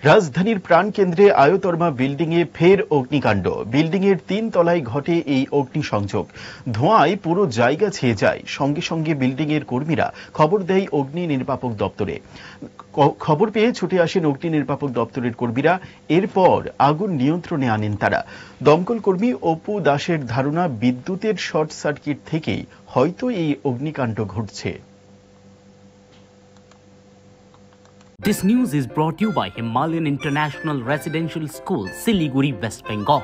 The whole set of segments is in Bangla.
রাজধানীর প্রাণকেন্দ্রে আয়তর্মা বিল্ডিংয়ে ফের অগ্নিকাণ্ড। বিল্ডিংয়ের ৩ তলায় ঘটে এই অগ্নিসংযোগ। ধোঁয়ায় পুরো জায়গা ছেয়ে যায়। সঙ্গে সঙ্গে বিল্ডিংয়ের কর্মীরা খবর দেয় অগ্নি নির্বাপক দপ্তরে। খবর পেয়ে ছুটে আসেন অগ্নি নির্বাপক দপ্তরের কর্মীরা। এরপর আগুন নিয়ন্ত্রণে আনেন তারা। দমকল কর্মী অপু দাসের ধারণা, বিদ্যুতের শর্ট সার্কিট থেকেই হয়তো এই অগ্নিকাণ্ড ঘটছে। This news is brought to you by Himalayan International Residential School, Siliguri, West Bengal.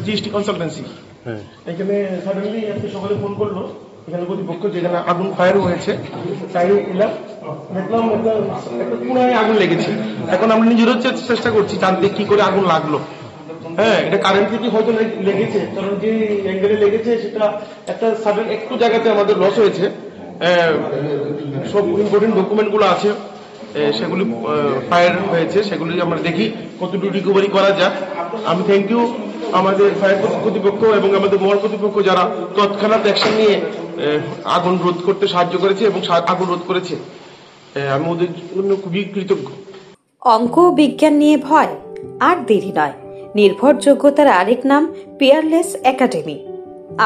GST consultancy এখানে সাডেনলি আজকে সকালে ফোন করলো এখানে কর্তৃপক্ষ, যেখানে আগুন ফায়ার হয়েছে। সাইডে এলাম, দেখলাম একটা পুরাই আগুন লেগেছে। এখন আমরা নিজেরও চেষ্টা করছি জানতে কি করে আগুন লাগলো। হ্যাঁ, এটা কারেন্ট থেকে হয়তো লেগেছে, কারণ যে অ্যাঙ্গেলে লেগেছে সেটা একটা সাডেন একটু জায়গাতে আমাদের লস হয়েছে। সব ইম্পর্টেন্ট ডকুমেন্ট গুলো আছে, সেগুলি ফায়ার হয়েছে, সেগুলি আমরা দেখি কতটুকু রিকভারি করা যায়। আমি থ্যাংক ইউ আমাদের ফায়ার কর্তৃপক্ষ এবং আমাদের মহল কর্তৃপক্ষ, যারা তৎক্ষণাৎ অ্যাকশন নিয়ে আগুন রোধ করতে সাহায্য করেছে এবং আগুন রোধ করেছে। আমি ওদের জন্য খুবই কৃতজ্ঞ। অঙ্ক বিজ্ঞান নিয়ে ভয় আর দেরি নয়। নির্ভরযোগ্যতার আরেক নাম পিয়ারলেস একাডেমি।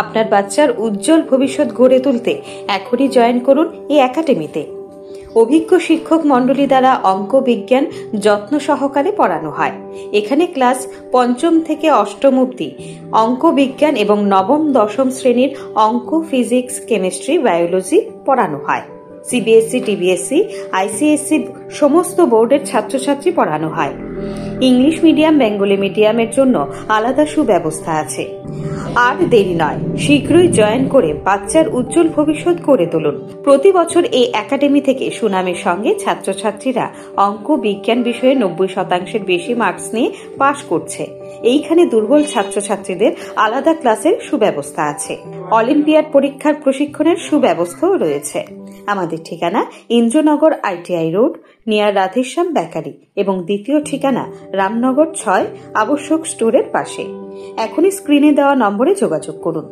আপনার বাচ্চার উজ্জ্বল ভবিষ্যৎ গড়ে তুলতে এখনই জয়েন করুন এই একাডেমিতে। অভিজ্ঞ শিক্ষক মণ্ডলী দ্বারা অঙ্ক বিজ্ঞান যত্ন সহকারে পড়ানো হয়। এখানে ক্লাস ৫ম থেকে ৮ম অবধি অঙ্ক বিজ্ঞান এবং নবম দশম শ্রেণীর অঙ্ক, ফিজিক্স, কেমিস্ট্রি, বায়োলজি পড়ানো হয়। সিবিএসসি, টিবিএসসি, আইসিএসসি সমস্ত বোর্ডের ছাত্রছাত্রী পড়ানো হয়। ইংলিশ মিডিয়াম, বেঙ্গলি মিডিয়ামের জন্য আলাদা সুব্যবস্থা আছে। আর দেরি নয়, শীঘ্রই জয়েন করে বাচ্চার উজ্জ্বল ভবিষ্যৎ গড়ে তুলুন। প্রতি বছর এই একাডেমি থেকে সুনামের সঙ্গে ছাত্রছাত্রীরা অঙ্ক বিজ্ঞান বিষয়ে ৯০% বেশি মার্কস নিয়ে পাশ করছে। এইখানে দুর্বল ছাত্রছাত্রীদের আলাদা ক্লাসের সুব্যবস্থা আছে। অলিম্পিয়াড পরীক্ষার প্রশিক্ষণের সুব্যবস্থাও রয়েছে। আমাদের ঠিকানা Indranagar ITI road, near Radheshyam bakery, এবং দ্বিতীয় ঠিকানা রামনগর ৬ আবশ্যক স্টোরের পাশে। এখনই স্ক্রিনে দেওয়া নম্বরে যোগাযোগ করুন।